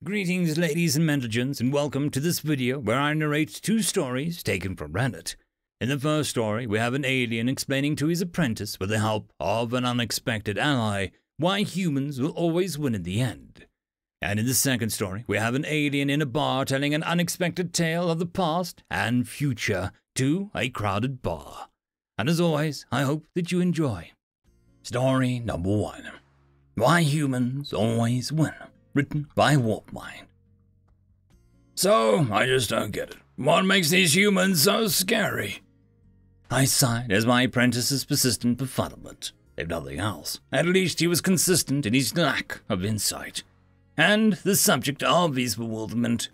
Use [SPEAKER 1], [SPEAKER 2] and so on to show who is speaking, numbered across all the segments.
[SPEAKER 1] Greetings ladies and gentlemen, and welcome to this video where I narrate two stories taken from Reddit. In the first story, we have an alien explaining to his apprentice, with the help of an unexpected ally, why humans will always win in the end. And in the second story, we have an alien in a bar telling an unexpected tale of the past and future to a crowded bar. And as always, I hope that you enjoy. Story number 1. Why Humans Always Win. Written by Warpmind.
[SPEAKER 2] So, I just don't get it. What makes these humans so scary?
[SPEAKER 1] I sighed as my apprentice's persistent befuddlement. If nothing else, at least he was consistent in his lack of insight. And the subject of his bewilderment.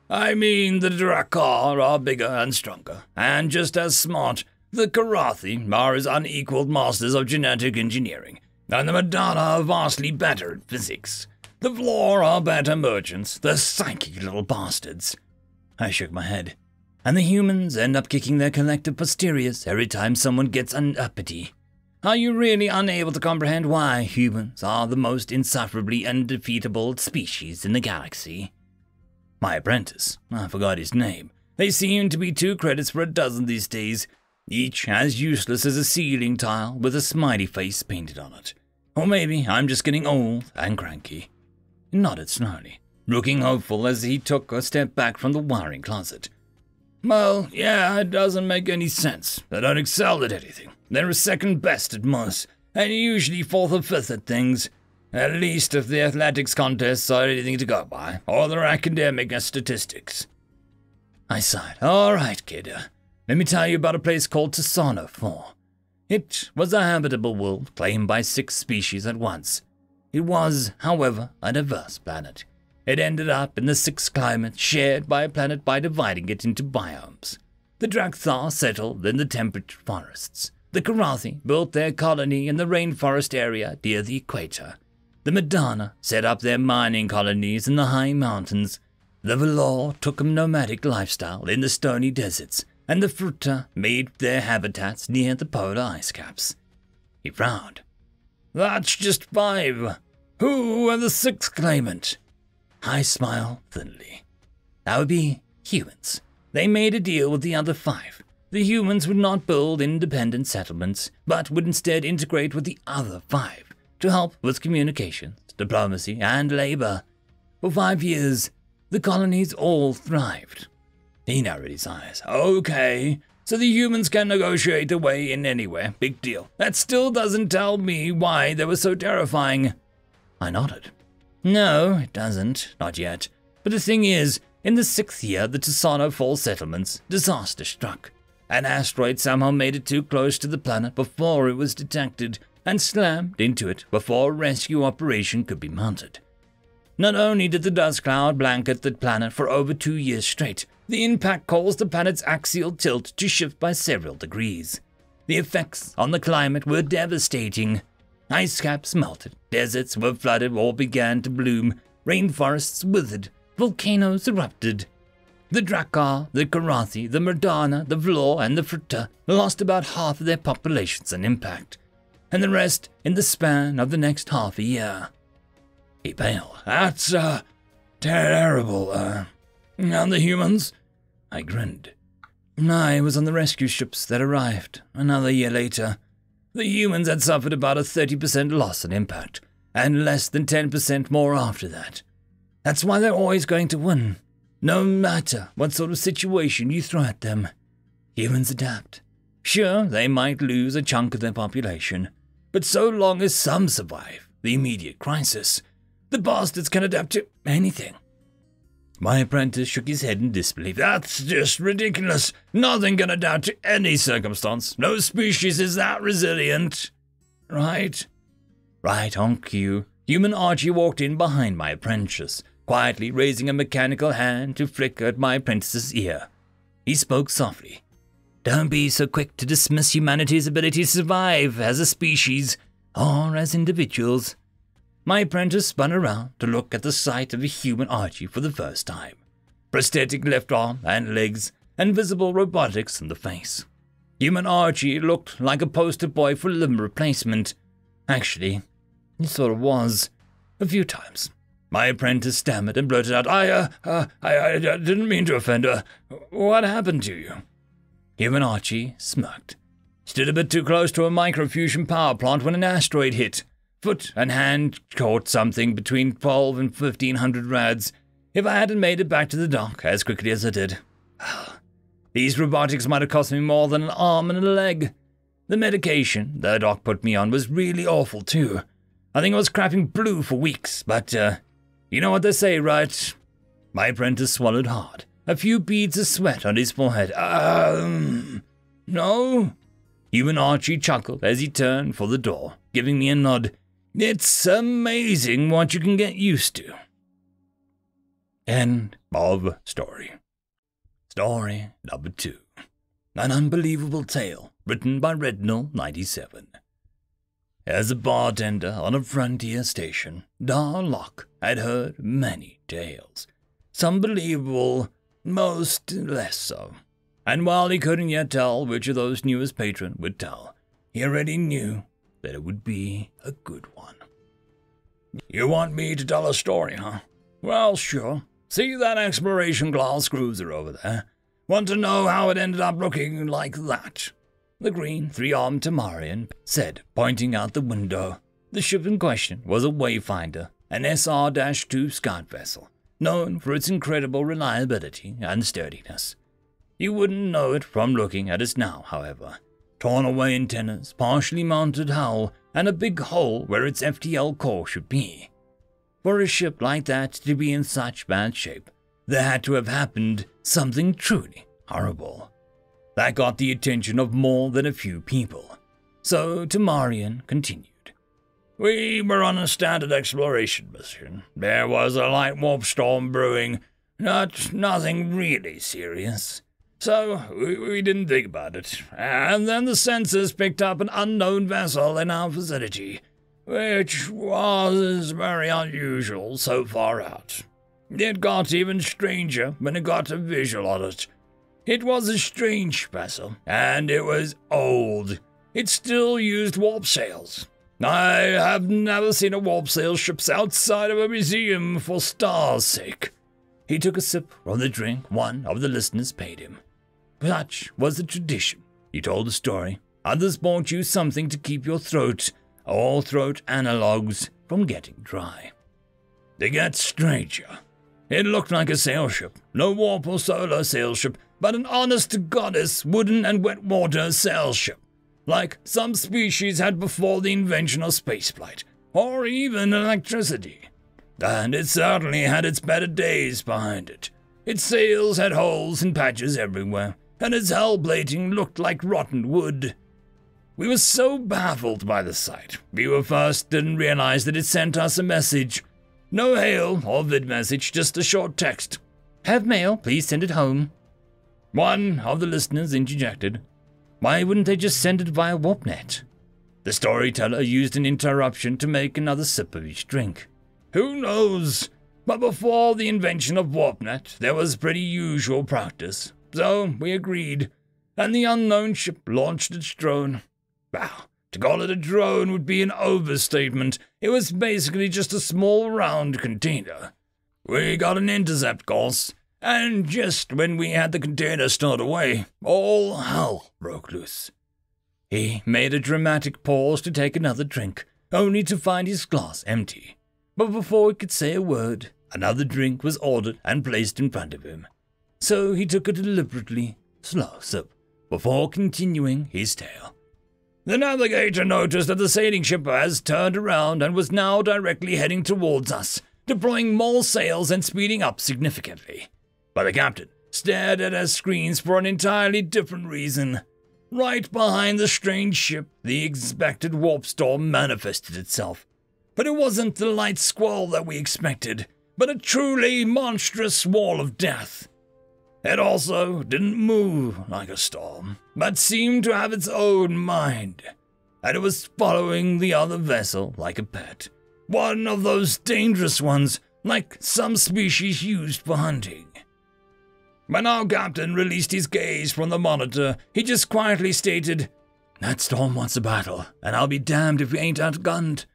[SPEAKER 2] I mean, the Drakkar are bigger and stronger, and just as smart. The Karathi are as unequaled masters of genetic engineering, and the Madana are vastly better at physics. The Vlor are better merchants, the psychic little bastards.
[SPEAKER 1] I shook my head. And the humans end up kicking their collective posteriors every time someone gets an uppity. Are you really unable to comprehend why humans are the most insufferably undefeatable species in the galaxy? My apprentice, I forgot his name. They seem to be 2 credits for a dozen these days, each as useless as a ceiling tile with a smiley face painted on it. Or maybe I'm just getting old and cranky. He nodded slowly, looking hopeful as he took a step back from the wiring closet.
[SPEAKER 2] Well, yeah, it doesn't make any sense. They don't excel at anything. They're second best at most, and usually 4th or 5th at things. At least if the athletics contests are anything to go by, or their academic statistics.
[SPEAKER 1] I sighed. All right, kid. Let me tell you about a place called TFOS1232 4. It was a habitable world claimed by 6 species at once. It was, however, a diverse planet. It ended up in the 6th climate shared by a planet by dividing it into biomes. The Drakkar settled in the temperate forests. The Karathi built their colony in the rainforest area near the equator. The Madana set up their mining colonies in the high mountains. The Vlor took a nomadic lifestyle in the stony deserts, and the Fruta made their habitats near the polar ice caps. He frowned.
[SPEAKER 2] That's just 5. Who are the 6th claimant?
[SPEAKER 1] I smiled thinly. That would be humans. They made a deal with the other 5. The humans would not build independent settlements, but would instead integrate with the other 5 to help with communications, diplomacy, and labor. For 5 years, the colonies all thrived. He narrowed his eyes.
[SPEAKER 2] Okay, so the humans can negotiate their way in anywhere. Big deal. That still doesn't tell me why they were so terrifying.
[SPEAKER 1] I nodded. No, it doesn't. Not yet. But the thing is, in the 6th year of the TFOS1232 settlements, disaster struck. An asteroid somehow made it too close to the planet before it was detected, and slammed into it before a rescue operation could be mounted. Not only did the dust cloud blanket the planet for over 2 years straight, the impact caused the planet's axial tilt to shift by several degrees. The effects on the climate were devastating. Ice caps melted, deserts were flooded or began to bloom, rainforests withered, volcanoes erupted. The Drakkar, the Karathi, the Madana, the Vlor, and the Fruta lost about half of their populations on impact, and the rest in the span of the next half a year. He paled.
[SPEAKER 2] That's, terrible, And the humans?
[SPEAKER 1] I grinned. I was on the rescue ships that arrived another year later. The humans had suffered about a 30% loss in impact, and less than 10% more after that. That's why they're always going to win, no matter what sort of situation you throw at them. Humans adapt. Sure, they might lose a chunk of their population, but so long as some survive the immediate crisis, the bastards can adapt to anything. My apprentice shook his head in disbelief.
[SPEAKER 2] That's just ridiculous. Nothing can adapt to any circumstance. No species is that resilient. Right?
[SPEAKER 1] Right on cue. Human Archie walked in behind my apprentice, quietly raising a mechanical hand to flick at my apprentice's ear. He spoke softly. Don't be so quick to dismiss humanity's ability to survive as a species, or as individuals. My apprentice spun around to look at the sight of a human Archie for the first time. Prosthetic left arm and legs, and visible robotics in the face. Human Archie looked like a poster boy for limb replacement. Actually, he sort of was. A few times. My apprentice stammered and blurted out, I didn't mean to offend her. What happened to you? Human Archie smirked. Stood a bit too close to a microfusion power plant when an asteroid hit. Foot and hand caught something between 12 and 1500 rads. If I hadn't made it back to the dock as quickly as I did. These robotics might have cost me more than an arm and a leg. The medication the doc put me on was really awful too. I think I was crapping blue for weeks, but you know what they say, right? My apprentice swallowed hard, a few beads of sweat on his forehead. No? Human Archie chuckled as he turned for the door, giving me a nod. It's amazing what you can get used to. End of story. Story number 2. An unbelievable tale, written by Rednall97. As a bartender on a frontier station, Dar Locke had heard many tales. Some believable, most less so. And while he couldn't yet tell which of those newest patron would tell, he already knew that it would be a good one. You want me to tell a story, huh? Well, sure. See that exploration class cruiser over there? Want to know how it ended up looking like that? The green, 3-armed Tamarian said, pointing out the window. The ship in question was a Wayfinder, an SR-2 scout vessel, known for its incredible reliability and sturdiness. You wouldn't know it from looking at it now, however. Torn away antennas, partially mounted hull, and a big hole where its FTL core should be. For a ship like that to be in such bad shape, there had to have happened something truly horrible. That got the attention of more than a few people. So Tamarian continued. We were on a standard exploration mission. There was a light warp storm brewing, nothing really serious. So we didn't think about it. And then the sensors picked up an unknown vessel in our vicinity, which was very unusual so far out. It got even stranger when it got a visual on it. It was a strange vessel, and it was old. It still used warp sails. I have never seen a warp sail ship outside of a museum for stars' sake. He took a sip from the drink one of the listeners paid him. Such was the tradition. He told the story. Others bought you something to keep your throat, or throat analogues, from getting dry. It gets stranger. It looked like a sail ship, no warp or solar sail ship, but an honest-to-goddess wooden and wet water sail ship, like some species had before the invention of spaceflight, or even electricity. And it certainly had its better days behind it. Its sails had holes and patches everywhere, and its hull plating looked like rotten wood. We were so baffled by the sight, we first didn't realize that it sent us a message. No hail or vid message, just a short text. Have mail, please send it home. One of the listeners interjected. Why wouldn't they just send it via WarpNet? The storyteller used an interruption to make another sip of each drink. Who knows? But before the invention of WarpNet, there was pretty usual practice. So we agreed, and the unknown ship launched its drone. Wow, to call it a drone would be an overstatement. It was basically just a small round container. We got an intercept course, and just when we had the container stowed away, all hell broke loose. He made a dramatic pause to take another drink, only to find his glass empty. But before he could say a word, another drink was ordered and placed in front of him. So he took a deliberately slow sip before continuing his tale. The navigator noticed that the sailing ship has turned around and was now directly heading towards us, deploying more sails and speeding up significantly. But the captain stared at our screens for an entirely different reason. Right behind the strange ship, the expected warp storm manifested itself. But it wasn't the light squall that we expected, but a truly monstrous wall of death. It also didn't move like a storm, but seemed to have its own mind, and it was following the other vessel like a pet. One of those dangerous ones, like some species used for hunting. When our captain released his gaze from the monitor, he just quietly stated, "That storm wants a battle, and I'll be damned if we ain't outgunned."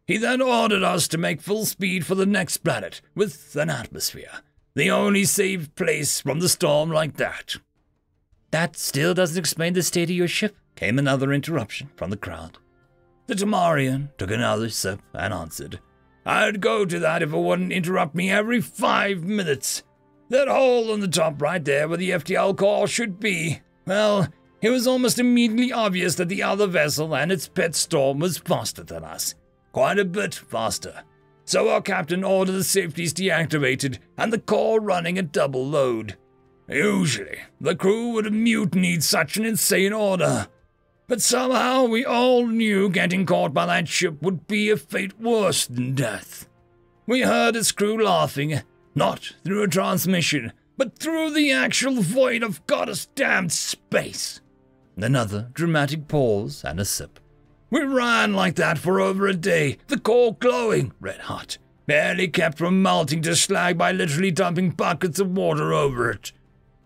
[SPEAKER 2] He then ordered us to make full speed for the next planet with an atmosphere. The only safe place from the storm like that.
[SPEAKER 1] That still doesn't explain the state of your ship, came another interruption from the crowd.
[SPEAKER 2] The Tamarian took another sip and answered, I'd go to that if it wouldn't interrupt me every 5 minutes. That hole on the top right there where the FTL core should be. Well, it was almost immediately obvious that the other vessel and its pet storm was faster than us. Quite a bit faster. So our captain ordered the safeties deactivated and the core running at double load. Usually, the crew would have mutinied such an insane order. But somehow we all knew getting caught by that ship would be a fate worse than death. We heard its crew laughing, not through a transmission, but through the actual void of goddamn space.
[SPEAKER 1] Another dramatic pause and a sip.
[SPEAKER 2] We ran like that for over a day, the core glowing red hot, barely kept from melting to slag by literally dumping buckets of water over it.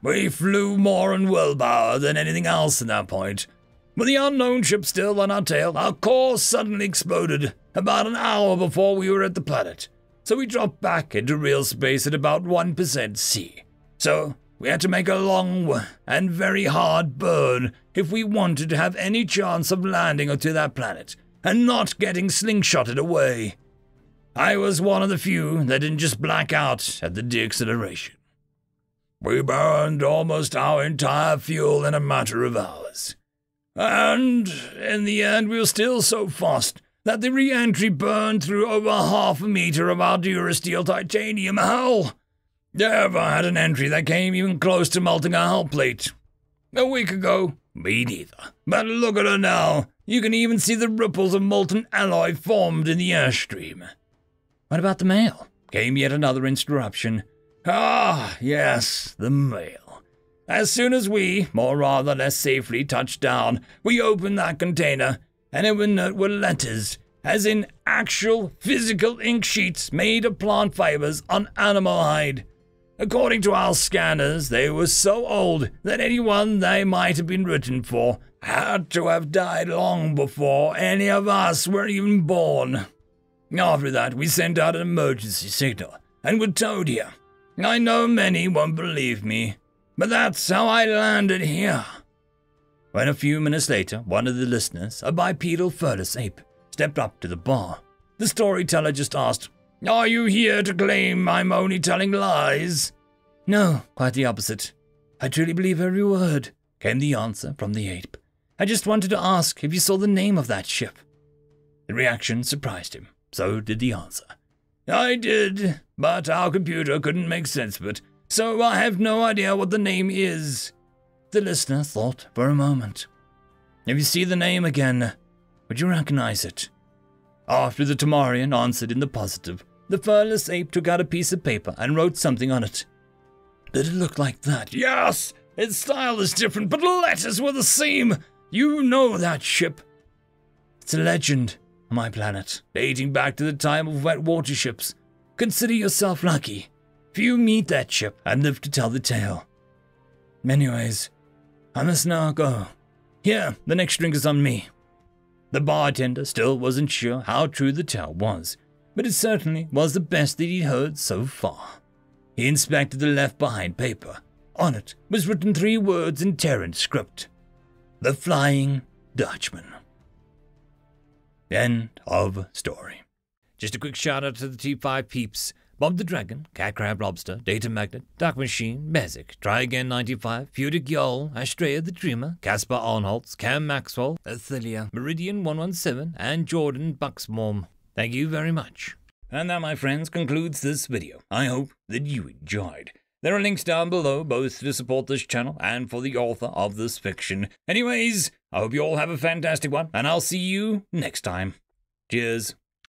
[SPEAKER 2] We flew more on willpower than anything else at that point. With the unknown ship still on our tail, our core suddenly exploded about an hour before we were at the planet. So we dropped back into real space at about 1% C. So we had to make a long and very hard burn if we wanted to have any chance of landing onto that planet and not getting slingshotted away. I was one of the few that didn't just black out at the deacceleration. We burned almost our entire fuel in a matter of hours. And in the end, we were still so fast that the re-entry burned through over 1/2 meter of our Durasteel titanium hull. Never had an entry that came even close to melting a hull plate. A week ago, me neither. But look at her now. You can even see the ripples of molten alloy formed in the airstream.
[SPEAKER 1] What about the mail?
[SPEAKER 2] Came yet another interruption. Ah, yes, the mail. As soon as we, more rather less safely, touched down, we opened that container, and in it were letters, as in actual physical ink sheets made of plant fibers on animal hide. According to our scanners, they were so old that anyone they might have been written for had to have died long before any of us were even born. After that, we sent out an emergency signal, and were towed here. I know many won't believe me, but that's how I landed here.
[SPEAKER 1] When a few minutes later, one of the listeners, a bipedal furless ape, stepped up to the bar, the storyteller just asked,
[SPEAKER 2] Are you here to claim I'm only telling lies?
[SPEAKER 1] No, quite the opposite. I truly believe every word, came the answer from the ape. I just wanted to ask if you saw the name of that ship. The reaction surprised him. So did the answer.
[SPEAKER 2] I did, but our computer couldn't make sense of it, so I have no idea what the name is.
[SPEAKER 1] The listener thought for a moment. If you see the name again, would you recognize it? After the Tamarian answered in the positive, the furless ape took out a piece of paper and wrote something on it.
[SPEAKER 2] Did it look like that? Yes! Its style is different, but the letters were the same. You know that ship.
[SPEAKER 1] It's a legend on my planet, dating back to the time of wet water ships. Consider yourself lucky if you meet that ship and live to tell the tale. Anyways, I must now go. Here, the next drink is on me. The bartender still wasn't sure how true the tale was, but it certainly was the best that he'd heard so far. He inspected the left-behind paper. On it was written 3 words in Terran script. The Flying Dutchman. End of story. Just a quick shout out to the T5 peeps. Bob the Dragon, Cat Crab Lobster, Data Magnet, Dark Machine, Bezic, Try Again 95, Fudic Yol, Astrea the Dreamer, Caspar Arnholtz, Cam Maxwell, Athelia, Meridian 117, and Jordan Bucksmorm. Thank you very much. And that, my friends, concludes this video. I hope that you enjoyed. There are links down below, both to support this channel and for the author of this fiction. Anyways, I hope you all have a fantastic one, and I'll see you next time. Cheers.